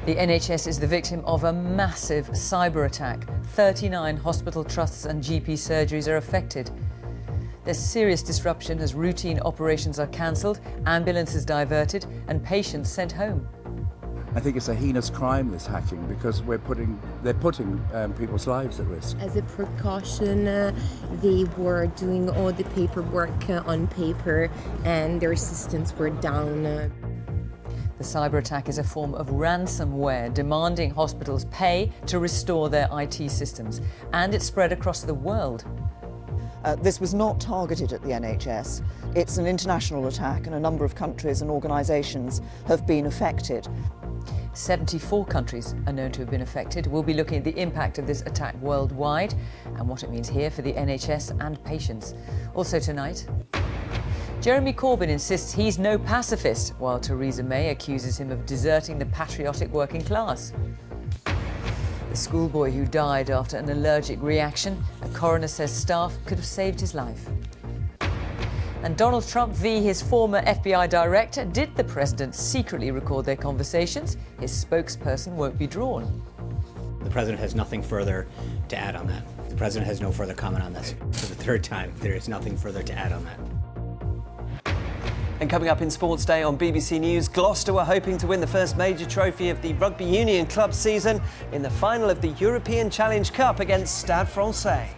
The NHS is the victim of a massive cyber attack. 39 hospital trusts and GP surgeries are affected. There's serious disruption as routine operations are cancelled, ambulances diverted and patients sent home. I think it's a heinous crime, this hacking, because they're putting people's lives at risk. As a precaution, they were doing all the paperwork on paper and their systems were down. The cyber attack is a form of ransomware demanding hospitals pay to restore their IT systems, and it's spread across the world. This was not targeted at the NHS. It's an international attack and a number of countries and organisations have been affected. 74 countries are known to have been affected. We'll be looking at the impact of this attack worldwide and what it means here for the NHS and patients. Also tonight, Jeremy Corbyn insists he's no pacifist, while Theresa May accuses him of deserting the patriotic working class. The schoolboy who died after an allergic reaction, a coroner says staff could have saved his life. And Donald Trump v. his former FBI director. Did the president secretly record their conversations? His spokesperson won't be drawn. The president has nothing further to add on that. The president has no further comment on this. For the third time, there is nothing further to add on that. And coming up in Sports Day on BBC News, Gloucester were hoping to win the first major trophy of the Rugby Union club season in the final of the European Challenge Cup against Stade Francais.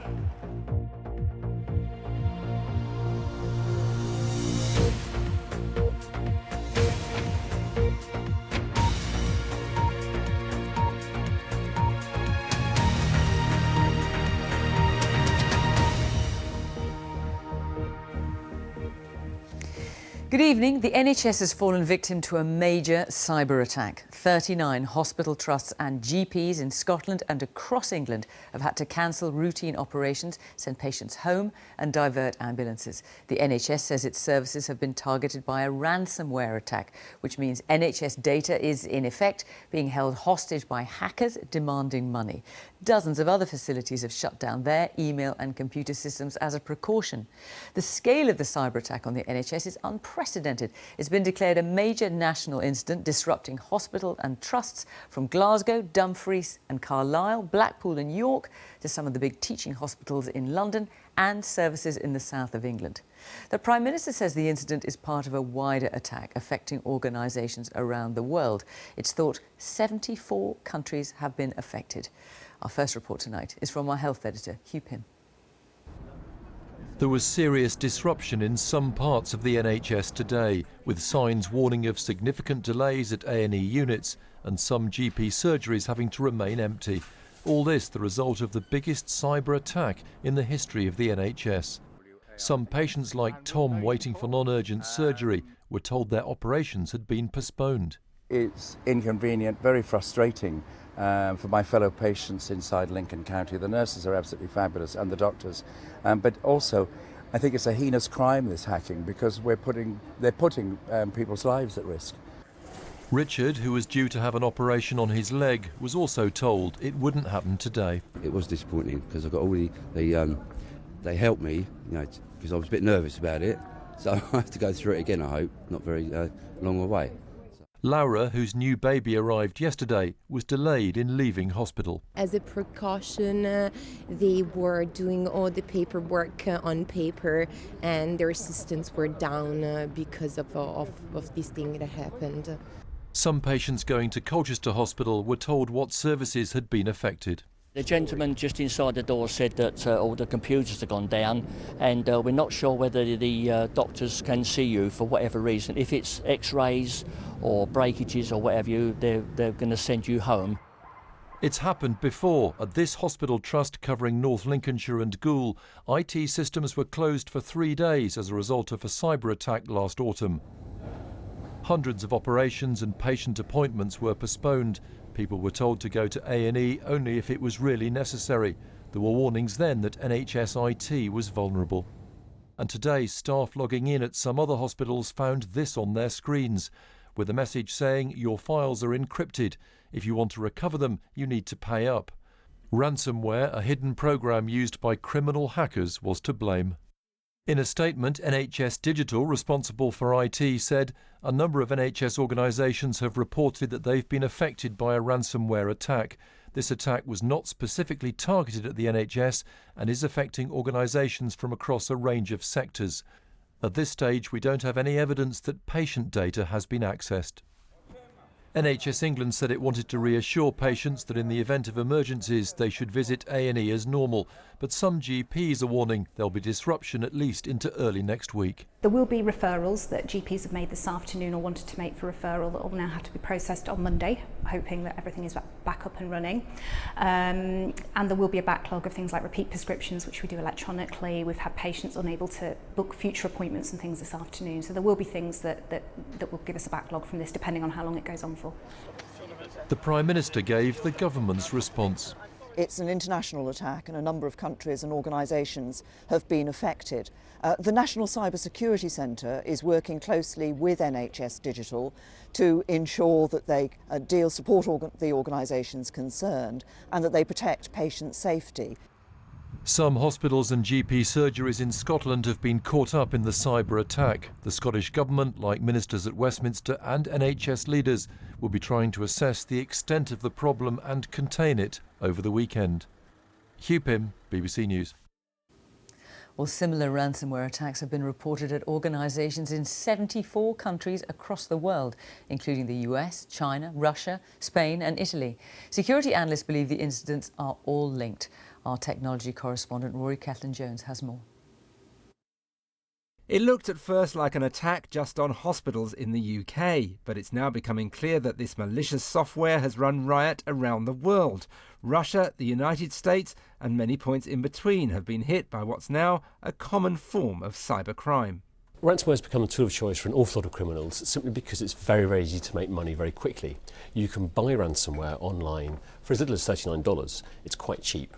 Good evening. The NHS has fallen victim to a major cyber attack. 39 hospital trusts and GPs in Scotland and across England have had to cancel routine operations, send patients home and divert ambulances. The NHS says its services have been targeted by a ransomware attack, which means NHS data is, in effect, being held hostage by hackers demanding money. Dozens of other facilities have shut down their email and computer systems as a precaution. The scale of the cyber attack on the NHS is unprecedented. It's been declared a major national incident disrupting hospital and trusts from Glasgow, Dumfries and Carlisle, Blackpool and York to some of the big teaching hospitals in London and services in the south of England. The Prime Minister says the incident is part of a wider attack affecting organisations around the world. It's thought 74 countries have been affected. Our first report tonight is from our health editor, Hugh Pym. There was serious disruption in some parts of the NHS today, with signs warning of significant delays at A&E units and some GP surgeries having to remain empty. All this the result of the biggest cyber attack in the history of the NHS. Some patients like Tom waiting for non-urgent surgery were told their operations had been postponed. It's inconvenient, very frustrating for my fellow patients inside Lincoln County. The nurses are absolutely fabulous and the doctors, but also I think it's a heinous crime, this hacking, because they're putting people's lives at risk. Richard, who was due to have an operation on his leg, was also told it wouldn't happen today. It was disappointing because I got all they helped me, because I was a bit nervous about it. So I have to go through it again, I hope, not very long away. Laura, whose new baby arrived yesterday, was delayed in leaving hospital. As a precaution, they were doing all the paperwork on paper and their systems were down because of this thing that happened. Some patients going to Colchester Hospital were told what services had been affected. The gentleman just inside the door said that all the computers have gone down and we're not sure whether the doctors can see you for whatever reason. If it's x-rays or breakages or whatever, they're going to send you home. It's happened before. At this hospital trust covering North Lincolnshire and Goole, IT systems were closed for 3 days as a result of a cyber attack last autumn. Hundreds of operations and patient appointments were postponed. People were told to go to A&E only if it was really necessary. There were warnings then that NHS IT was vulnerable. And today, staff logging in at some other hospitals found this on their screens, with a message saying your files are encrypted. If you want to recover them, you need to pay up. Ransomware, a hidden program used by criminal hackers, was to blame. In a statement, NHS Digital, responsible for IT, said a number of NHS organisations have reported that they've been affected by a ransomware attack. This attack was not specifically targeted at the NHS and is affecting organisations from across a range of sectors. At this stage, we don't have any evidence that patient data has been accessed. NHS England said it wanted to reassure patients that in the event of emergencies they should visit A&E as normal, but some GPs are warning there'll be disruption at least into early next week. There will be referrals that GPs have made this afternoon or wanted to make for referral that will now have to be processed on Monday, hoping that everything is back up and running. And there will be a backlog of things like repeat prescriptions, which we do electronically. We've had patients unable to book future appointments and things this afternoon. So there will be things that will give us a backlog from this, depending on how long it goes on for. The Prime Minister gave the government's response. It's an international attack and a number of countries and organisations have been affected. The National Cyber Security Centre is working closely with NHS Digital to ensure that they support the organisations concerned and that they protect patient safety. Some hospitals and GP surgeries in Scotland have been caught up in the cyber attack. The Scottish Government, like ministers at Westminster and NHS leaders, will be trying to assess the extent of the problem and contain it over the weekend. Hugh Pym, BBC News. Well, similar ransomware attacks have been reported at organisations in 74 countries across the world, including the US, China, Russia, Spain and Italy. Security analysts believe the incidents are all linked. Our technology correspondent Rory Cellan-Jones has more. It looked at first like an attack just on hospitals in the UK, but it's now becoming clear that this malicious software has run riot around the world. Russia, the United States and many points in between have been hit by what's now a common form of cybercrime. Ransomware has become a tool of choice for an awful lot of criminals simply because it's very, very easy to make money very quickly. You can buy ransomware online for as little as $39. It's quite cheap.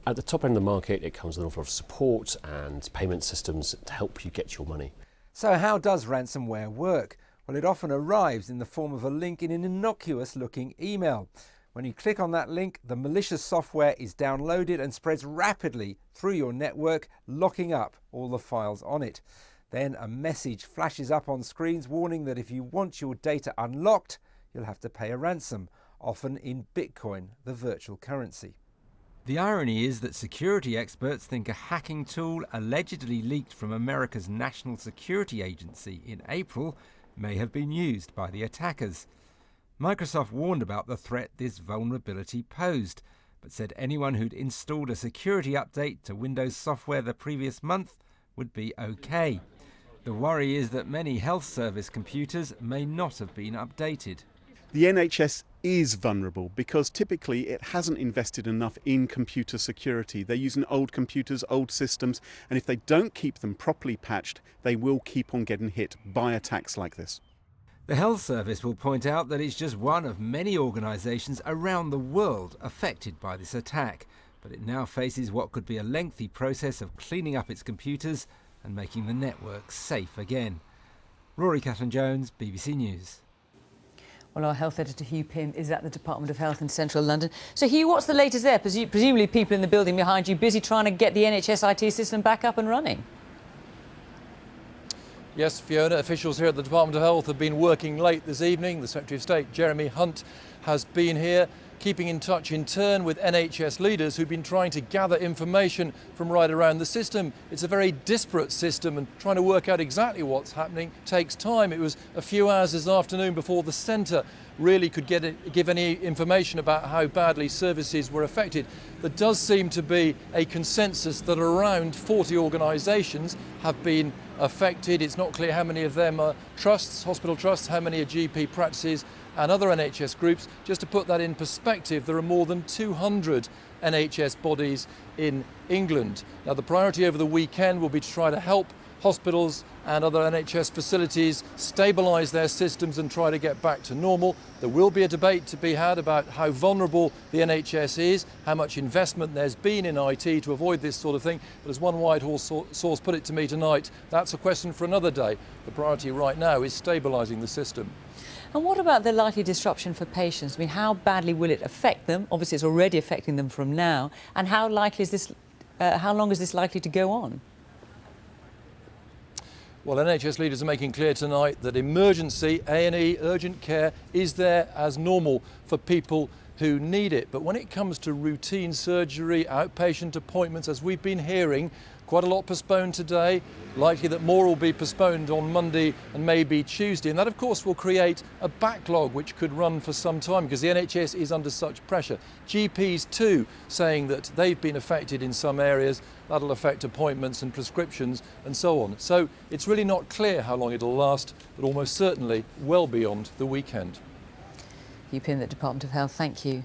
At the top end of the market, it comes with an awful lot of support and payment systems to help you get your money. So how does ransomware work? Well, it often arrives in the form of a link in an innocuous-looking email. When you click on that link, the malicious software is downloaded and spreads rapidly through your network, locking up all the files on it. Then a message flashes up on screens warning that if you want your data unlocked, you'll have to pay a ransom, often in Bitcoin, the virtual currency. The irony is that security experts think a hacking tool allegedly leaked from America's National Security Agency in April may have been used by the attackers. Microsoft warned about the threat this vulnerability posed, but said anyone who'd installed a security update to Windows software the previous month would be okay. The worry is that many health service computers may not have been updated. The NHS is vulnerable because typically it hasn't invested enough in computer security. They're using old computers, old systems, and if they don't keep them properly patched, they will keep on getting hit by attacks like this. The Health Service will point out that it's just one of many organisations around the world affected by this attack, but it now faces what could be a lengthy process of cleaning up its computers and making the network safe again. Rory Cellan-Jones, BBC News. Well, our health editor Hugh Pym is at the Department of Health in central London. So, Hugh, what's the latest there? Presumably people in the building behind you busy trying to get the NHS IT system back up and running. Yes, Fiona, officials here at the Department of Health have been working late this evening. The Secretary of State, Jeremy Hunt, has been here, keeping in touch in turn with NHS leaders who've been trying to gather information from right around the system. It's a very disparate system and trying to work out exactly what's happening takes time. It was a few hours this afternoon before the centre really could give any information about how badly services were affected. There does seem to be a consensus that around 40 organisations have been affected. It's not clear how many of them are trusts, hospital trusts, how many are GP practices and other NHS groups. Just to put that in perspective, there are more than 200 NHS bodies in England. Now, the priority over the weekend will be to try to help hospitals and other NHS facilities stabilise their systems and try to get back to normal. There will be a debate to be had about how vulnerable the NHS is, how much investment there's been in IT to avoid this sort of thing. But as one Whitehall source put it to me tonight, that's a question for another day. The priority right now is stabilising the system. And what about the likely disruption for patients? I mean, how badly will it affect them? Obviously, it's already affecting them from now. And how likely is this? How long is this likely to go on? Well, NHS leaders are making clear tonight that emergency A&E urgent care is there as normal for people who need it. But when it comes to routine surgery, outpatient appointments, as we've been hearing, quite a lot postponed today, likely that more will be postponed on Monday and maybe Tuesday. And that, of course, will create a backlog which could run for some time because the NHS is under such pressure. GPs too saying that they've been affected in some areas. That'll affect appointments and prescriptions and so on. So it's really not clear how long it'll last, but almost certainly well beyond the weekend. Hugh Pym at Department of Health, thank you.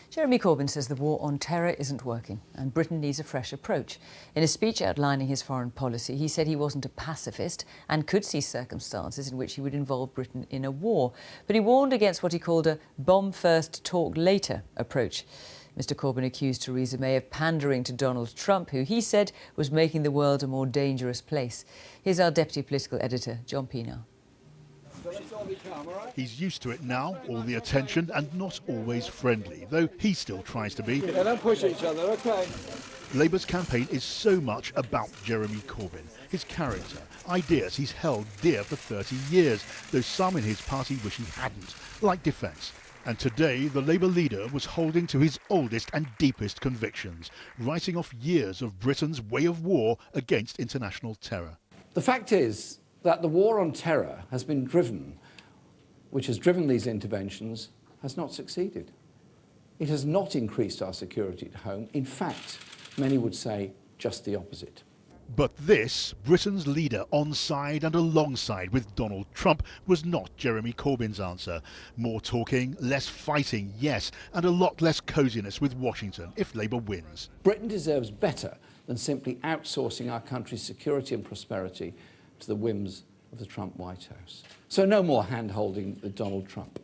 Jeremy Corbyn says the war on terror isn't working and Britain needs a fresh approach. In a speech outlining his foreign policy, he said he wasn't a pacifist and could see circumstances in which he would involve Britain in a war. But he warned against what he called a bomb first, talk later approach. Mr Corbyn accused Theresa May of pandering to Donald Trump, who he said was making the world a more dangerous place. Here's our deputy political editor, John Pienaar. He's used to it now, all the attention, and not always friendly, though he still tries to be. Yeah, don't push each other, OK? Labour's campaign is so much about Jeremy Corbyn, his character, ideas he's held dear for 30 years, though some in his party wish he hadn't, like defence. And today, the Labour leader was holding to his oldest and deepest convictions, writing off years of Britain's way of war against international terror. The fact is that the war on terror has been driven, which has driven these interventions, has not succeeded. It has not increased our security at home. In fact, many would say just the opposite. But this, Britain's leader on side and alongside with Donald Trump, was not Jeremy Corbyn's answer. More talking, less fighting, yes, and a lot less coziness with Washington if Labour wins. Britain deserves better than simply outsourcing our country's security and prosperity to the whims of the Trump White House. So no more hand-holding with Donald Trump.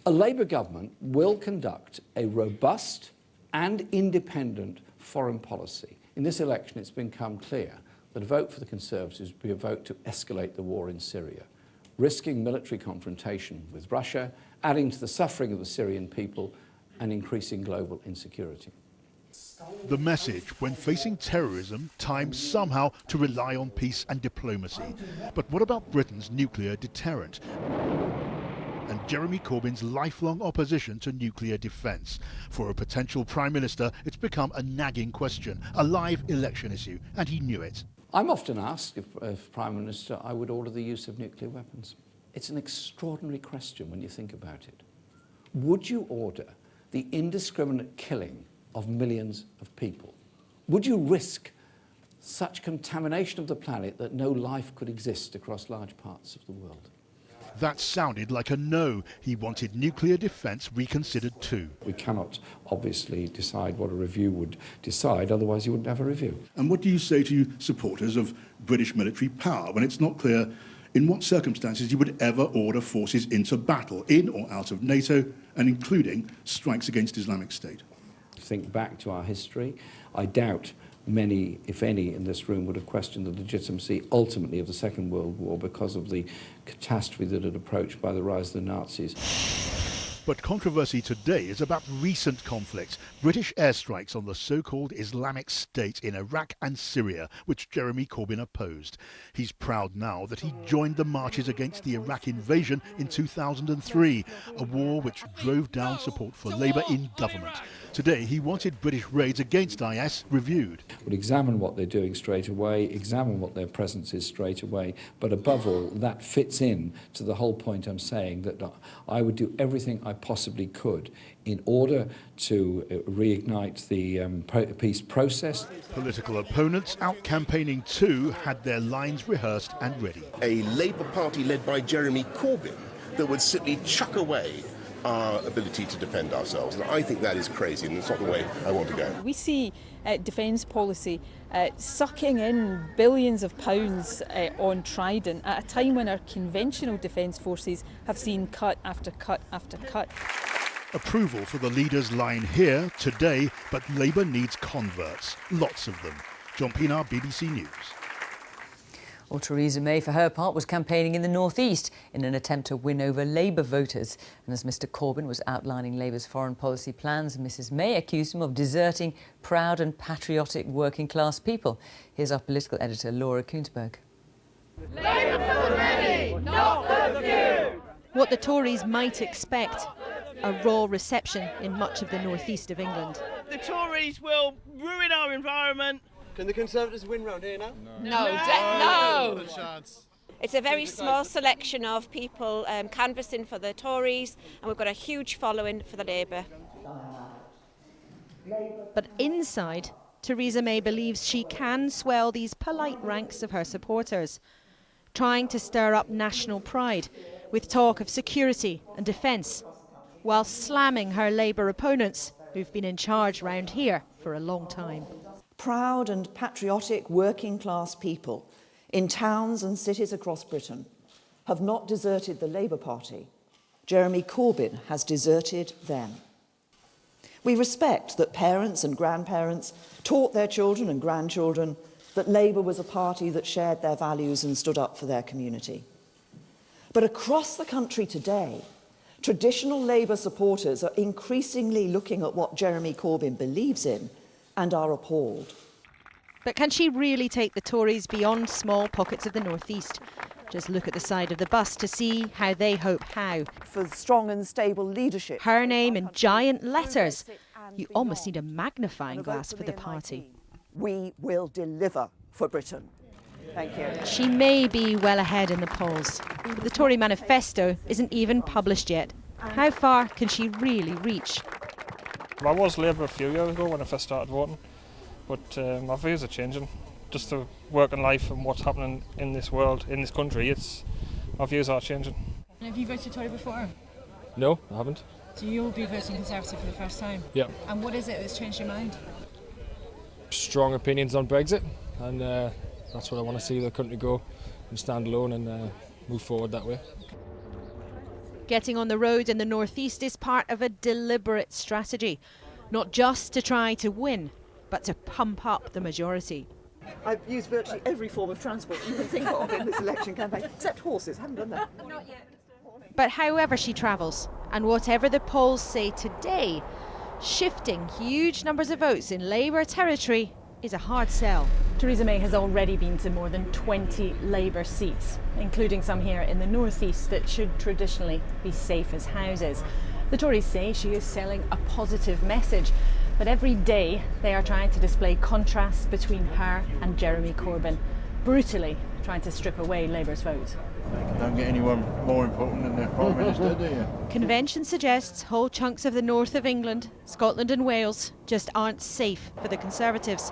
A Labour government will conduct a robust and independent foreign policy. In this election, it's become clear that a vote for the Conservatives would be a vote to escalate the war in Syria, risking military confrontation with Russia, adding to the suffering of the Syrian people and increasing global insecurity. The message, when facing terrorism, time somehow to rely on peace and diplomacy. But what about Britain's nuclear deterrent? And Jeremy Corbyn's lifelong opposition to nuclear defence. For a potential Prime Minister, it's become a nagging question, a live election issue, and he knew it. I'm often asked if Prime Minister I would order the use of nuclear weapons. It's an extraordinary question when you think about it. Would you order the indiscriminate killing of millions of people? Would you risk such contamination of the planet that no life could exist across large parts of the world? That sounded like a no. He wanted nuclear defence reconsidered too. We cannot obviously decide what a review would decide, otherwise you wouldn't have a review. And what do you say to supporters of British military power when it's not clear in what circumstances you would ever order forces into battle, in or out of NATO, and including strikes against Islamic State? Think back to our history. I doubt many, if any, in this room would have questioned the legitimacy ultimately of the Second World War because of the catastrophe that had approached by the rise of the Nazis. But controversy today is about recent conflicts, British airstrikes on the so-called Islamic State in Iraq and Syria, which Jeremy Corbyn opposed. He's proud now that he joined the marches against the Iraq invasion in 2003, a war which drove down support for Labour in government. Today, he wanted British raids against IS reviewed. Would examine what they're doing straight away, examine what their presence is straight away, but above all, that fits in to the whole point I'm saying, that I would do everything I possibly could in order to reignite the peace process. Political opponents out campaigning too had their lines rehearsed and ready. A Labour Party led by Jeremy Corbyn that would simply chuck away our ability to defend ourselves. And I think that is crazy, and it's not the way I want to go. We see defence policy sucking in billions of pounds on Trident at a time when our conventional defence forces have seen cut after cut after cut. Approval for the leader's line here today, but Labour needs converts, lots of them. John Pienaar, BBC News. Well, Theresa May, for her part, was campaigning in the North East in an attempt to win over Labour voters. And as Mr Corbyn was outlining Labour's foreign policy plans, Mrs May accused him of deserting proud and patriotic working class people. Here's our political editor, Laura Koonsberg. Labour for the many, not for the few. What the Tories might expect, a raw reception in much of the North East of England. The Tories will ruin our environment. Can the Conservatives win round here now? No. It's a very small selection of people canvassing for the Tories, and we've got a huge following for the Labour. But inside, Theresa May believes she can swell these polite ranks of her supporters, trying to stir up national pride with talk of security and defence, while slamming her Labour opponents who've been in charge round here for a long time. Proud and patriotic working class people in towns and cities across Britain have not deserted the Labour Party. Jeremy Corbyn has deserted them. We respect that parents and grandparents taught their children and grandchildren that Labour was a party that shared their values and stood up for their community. But across the country today, traditional Labour supporters are increasingly looking at what Jeremy Corbyn believes in and are appalled. But can she really take the Tories beyond small pockets of the North East? Just look at the side of the bus to see how they hope how. For strong and stable leadership. Her name in giant letters. You almost need a magnifying glass for the party. We will deliver for Britain. Thank you. She may be well ahead in the polls, but the Tory manifesto isn't even published yet. How far can she really reach? I was Labour a few years ago when I first started voting, but my views are changing. Just the working life and what's happening in this world, in this country, my views are changing. And have you voted Tory before? No, I haven't. So you'll be voting Conservative for the first time? Yeah. And what is it that's changed your mind? Strong opinions on Brexit, and that's what I want to see the country go and stand alone and move forward that way. Getting on the road in the North East is part of a deliberate strategy, not just to try to win, but to pump up the majority. I've used virtually every form of transport you can think of in this election campaign, except horses. Haven't done that. Not yet. But however she travels, and whatever the polls say today, shifting huge numbers of votes in Labour territory is a hard sell. Theresa May has already been to more than 20 Labour seats, including some here in the North East that should traditionally be safe as houses. The Tories say she is selling a positive message, but every day they are trying to display contrasts between her and Jeremy Corbyn, brutally trying to strip away Labour's vote. Don't get anyone more important than the Prime Minister, do you? Convention suggests whole chunks of the north of England, Scotland and Wales just aren't safe for the Conservatives.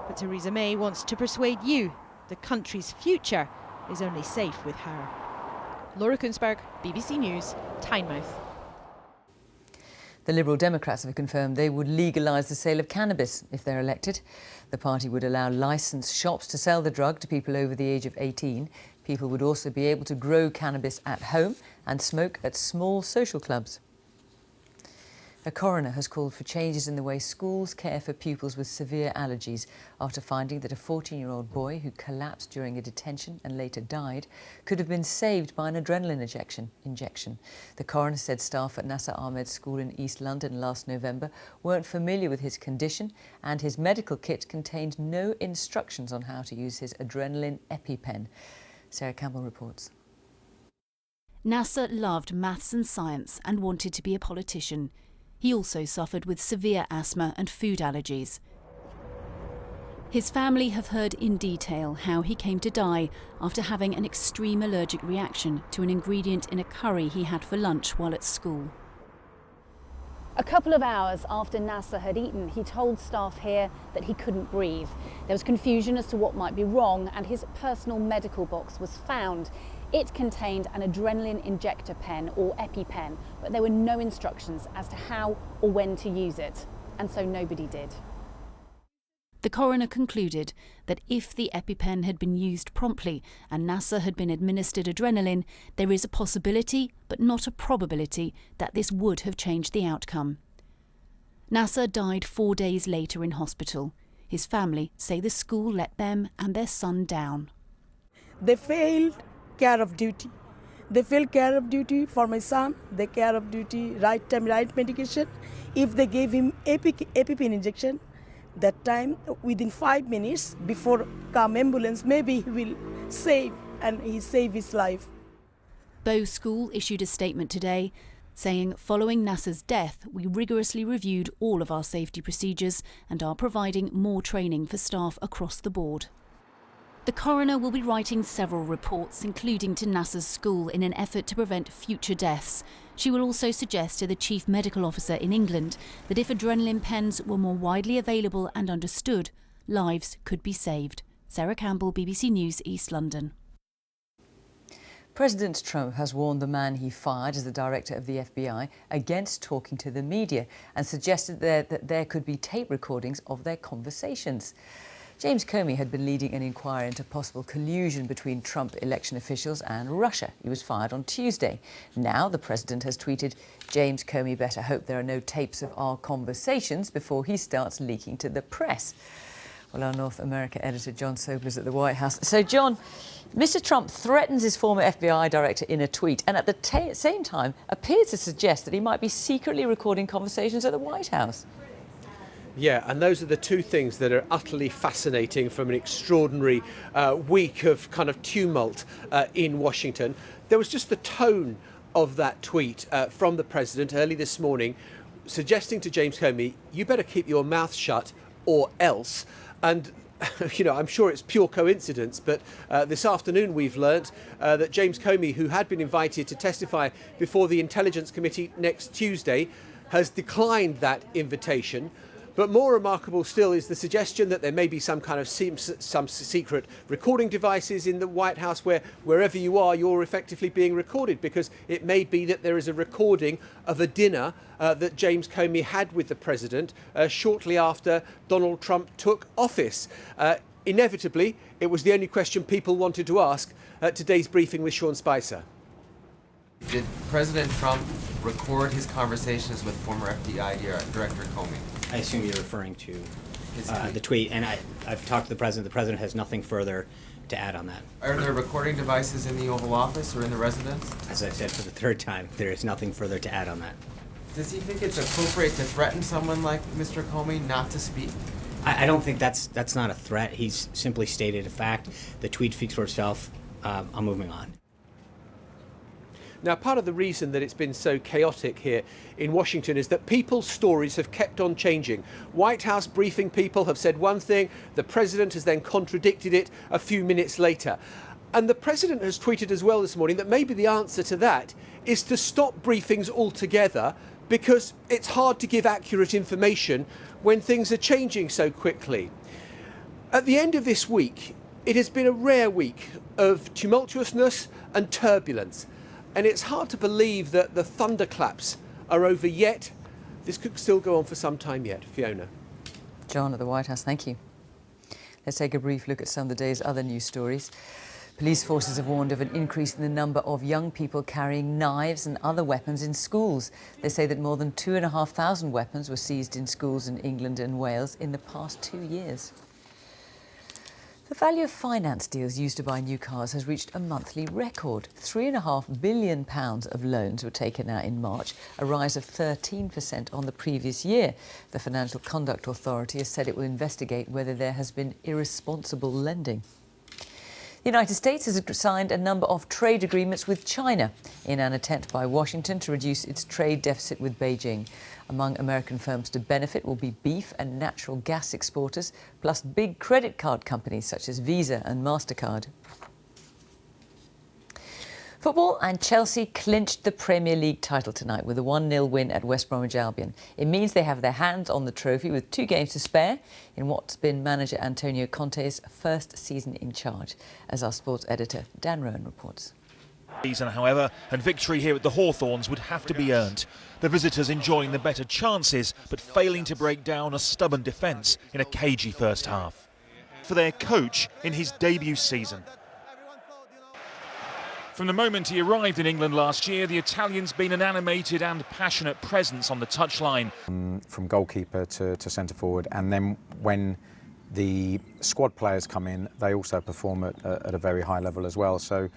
But Theresa May wants to persuade you the country's future is only safe with her. Laura Koonsberg, BBC News, Tynemouth. The Liberal Democrats have confirmed they would legalise the sale of cannabis if they're elected. The party would allow licensed shops to sell the drug to people over the age of 18. People would also be able to grow cannabis at home and smoke at small social clubs. A coroner has called for changes in the way schools care for pupils with severe allergies after finding that a 14-year-old boy who collapsed during a detention and later died could have been saved by an adrenaline injection. The coroner said staff at Nasser Ahmed School in East London last November weren't familiar with his condition, and his medical kit contained no instructions on how to use his adrenaline EpiPen. Sarah Campbell reports. Nasser loved maths and science and wanted to be a politician. He also suffered with severe asthma and food allergies. His family have heard in detail how he came to die after having an extreme allergic reaction to an ingredient in a curry he had for lunch while at school. A couple of hours after Nasser had eaten, he told staff here that he couldn't breathe. There was confusion as to what might be wrong, and his personal medical box was found. It contained an adrenaline injector pen, or EpiPen, but there were no instructions as to how or when to use it, and so nobody did. The coroner concluded that if the EpiPen had been used promptly and Nasser had been administered adrenaline, there is a possibility, but not a probability, that this would have changed the outcome. Nasser died 4 days later in hospital. His family say the school let them and their son down. They failed care of duty. They failed care of duty for my son. They care of duty, right time, right medication. If they gave him EpiPen injection, that time within 5 minutes before come ambulance, maybe he will save and he save his life. Bow School issued a statement today saying, following Nasser's death, we rigorously reviewed all of our safety procedures and are providing more training for staff across the board. The coroner will be writing several reports, including to Nasser's school, in an effort to prevent future deaths. She will also suggest to the Chief Medical Officer in England that if adrenaline pens were more widely available and understood, lives could be saved. Sarah Campbell, BBC News, East London. President Trump has warned the man he fired as the director of the FBI against talking to the media and suggested that there could be tape recordings of their conversations. James Comey had been leading an inquiry into possible collusion between Trump election officials and Russia. He was fired on Tuesday. Now the president has tweeted, James Comey better hope there are no tapes of our conversations before he starts leaking to the press. Well, our North America editor John Sobel is at the White House. So, John, Mr. Trump threatens his former FBI director in a tweet and at the same time appears to suggest that he might be secretly recording conversations at the White House. Yeah, and those are the two things that are utterly fascinating from an extraordinary week of kind of tumult in Washington. There was just the tone of that tweet from the president early this morning suggesting to James Comey, you better keep your mouth shut or else. And I'm sure it's pure coincidence, but this afternoon we've learnt that James Comey, who had been invited to testify before the Intelligence Committee next Tuesday, has declined that invitation. But more remarkable still is the suggestion that there may be some kind of some secret recording devices in the White House where wherever you are, you're effectively being recorded, because it may be that there is a recording of a dinner that James Comey had with the president shortly after Donald Trump took office. Inevitably, it was the only question people wanted to ask at today's briefing with Sean Spicer. Did President Trump record his conversations with former FBI Director Comey? I assume you're referring to the tweet, and I've talked to the president. The president has nothing further to add on that. Are there recording devices in the Oval Office or in the residence? As I said for the third time, there is nothing further to add on that. Does he think it's appropriate to threaten someone like Mr. Comey not to speak? I don't think that's not a threat. He's simply stated a fact. The tweet speaks for itself. I'm moving on. Now, part of the reason that it's been so chaotic here in Washington is that people's stories have kept on changing. White House briefing people have said one thing, the president has then contradicted it a few minutes later. And the president has tweeted as well this morning that maybe the answer to that is to stop briefings altogether, because it's hard to give accurate information when things are changing so quickly. At the end of this week, it has been a rare week of tumultuousness and turbulence. And it's hard to believe that the thunderclaps are over yet. This could still go on for some time yet. Fiona. John at the White House, thank you. Let's take a brief look at some of the day's other news stories. Police forces have warned of an increase in the number of young people carrying knives and other weapons in schools. They say that more than 2,500 weapons were seized in schools in England and Wales in the past 2 years. The value of finance deals used to buy new cars has reached a monthly record. £3.5 billion of loans were taken out in March, a rise of 13% on the previous year. The Financial Conduct Authority has said it will investigate whether there has been irresponsible lending. The United States has signed a number of trade agreements with China in an attempt by Washington to reduce its trade deficit with Beijing. Among American firms to benefit will be beef and natural gas exporters, plus big credit card companies such as Visa and MasterCard. Football, and Chelsea clinched the Premier League title tonight with a 1-0 win at West Bromwich Albion. It means they have their hands on the trophy with 2 games to spare in what's been manager Antonio Conte's first season in charge, as our sports editor Dan Rowan reports. Season, however, and victory here at the Hawthorns would have to be earned. The visitors enjoying the better chances, but failing to break down a stubborn defence in a cagey first half. For their coach in his debut season. From the moment he arrived in England last year, the Italian's been an animated and passionate presence on the touchline. From goalkeeper to centre forward, and then when the squad players come in, they also perform at a very high level as well. So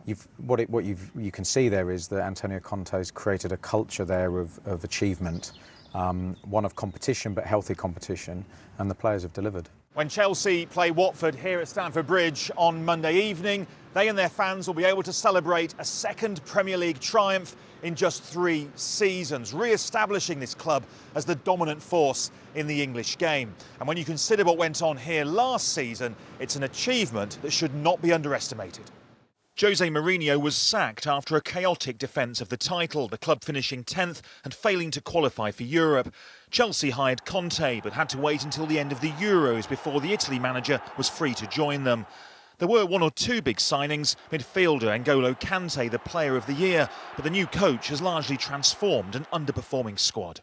you can see there is that Antonio Conte's created a culture there of achievement, one of competition but healthy competition, and the players have delivered. When Chelsea play Watford here at Stamford Bridge on Monday evening, they and their fans will be able to celebrate a second Premier League triumph in just 3 seasons, re-establishing this club as the dominant force in the English game. And when you consider what went on here last season, it's an achievement that should not be underestimated. Jose Mourinho was sacked after a chaotic defence of the title, the club finishing 10th and failing to qualify for Europe. Chelsea hired Conte, but had to wait until the end of the Euros before the Italy manager was free to join them. There were 1 or 2 big signings, midfielder N'Golo Kante the player of the year, but the new coach has largely transformed an underperforming squad.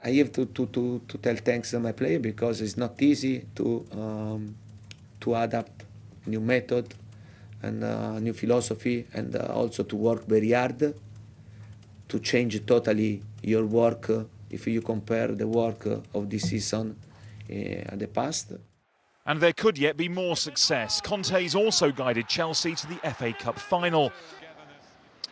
I have to tell thanks to my player, because it's not easy to adapt new method and new philosophy, and also to work very hard to change totally your work if you compare the work of this season and the past. And there could yet be more success. Conte's also guided Chelsea to the FA Cup final.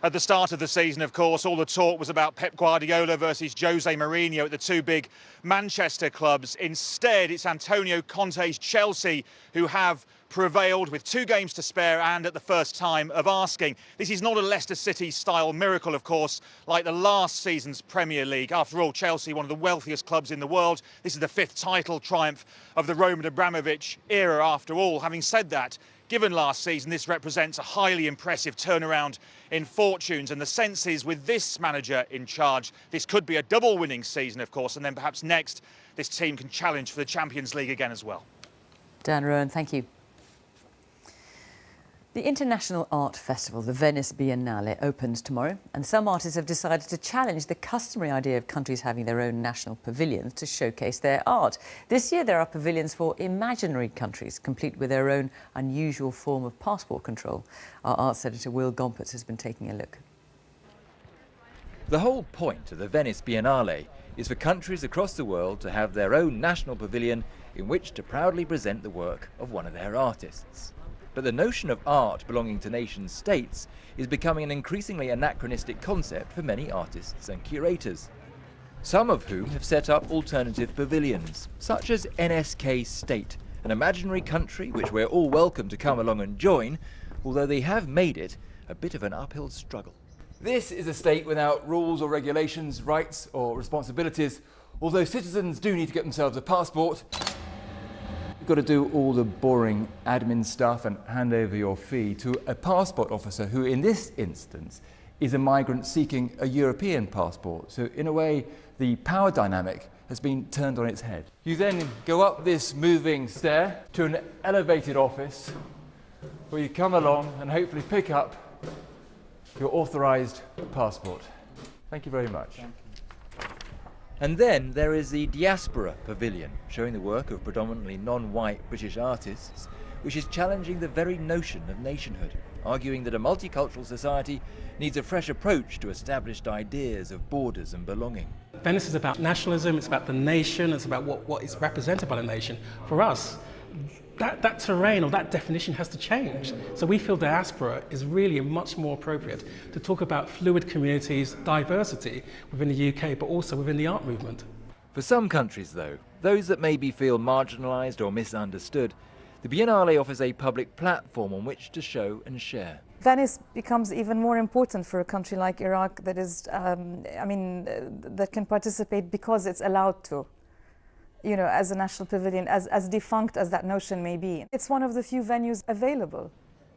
At the start of the season, of course, all the talk was about Pep Guardiola versus Jose Mourinho at the 2 big Manchester clubs. Instead, it's Antonio Conte's Chelsea who have prevailed with 2 games to spare and at the first time of asking. This is not a Leicester City-style miracle, of course, like the last season's Premier League. After all, Chelsea, one of the wealthiest clubs in the world. This is the 5th title triumph of the Roman Abramovich era, after all. Having said that, given last season, this represents a highly impressive turnaround in fortunes, and the sense is with this manager in charge, this could be a double winning season, of course, and then perhaps next this team can challenge for the Champions League again as well. Dan Rowan, thank you. The International Art Festival, the Venice Biennale, opens tomorrow, and some artists have decided to challenge the customary idea of countries having their own national pavilions to showcase their art. This year there are pavilions for imaginary countries, complete with their own unusual form of passport control. Our arts editor Will Gompertz has been taking a look. The whole point of the Venice Biennale is for countries across the world to have their own national pavilion in which to proudly present the work of one of their artists. But the notion of art belonging to nation states is becoming an increasingly anachronistic concept for many artists and curators, some of whom have set up alternative pavilions, such as NSK State, an imaginary country which we're all welcome to come along and join, although they have made it a bit of an uphill struggle. This is a state without rules or regulations, rights or responsibilities, although citizens do need to get themselves a passport. You've got to do all the boring admin stuff and hand over your fee to a passport officer who, in this instance, is a migrant seeking a European passport. So, in a way, the power dynamic has been turned on its head. You then go up this moving stair to an elevated office where you come along and hopefully pick up your authorised passport. Thank you very much. And then there is the Diaspora Pavilion, showing the work of predominantly non-white British artists, which is challenging the very notion of nationhood, arguing that a multicultural society needs a fresh approach to established ideas of borders and belonging. Venice is about nationalism, it's about the nation, it's about what is represented by the nation. For us, that terrain or that definition has to change. So we feel diaspora is really much more appropriate to talk about fluid communities, diversity within the UK, but also within the art movement. For some countries, though, those that maybe feel marginalised or misunderstood, the Biennale offers a public platform on which to show and share. Venice becomes even more important for a country like Iraq that is, that can participate because it's allowed to. You know, as a national pavilion, as defunct as that notion may be. It's one of the few venues available.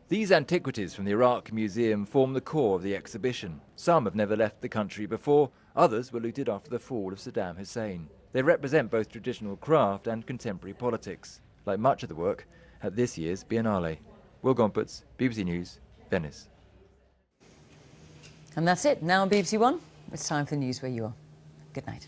These antiquities from the Iraq Museum form the core of the exhibition. Some have never left the country before, others were looted after the fall of Saddam Hussein. They represent both traditional craft and contemporary politics, like much of the work at this year's Biennale. Will Gompertz, BBC News, Venice. And that's it. Now on BBC One, it's time for the news where you are. Good night.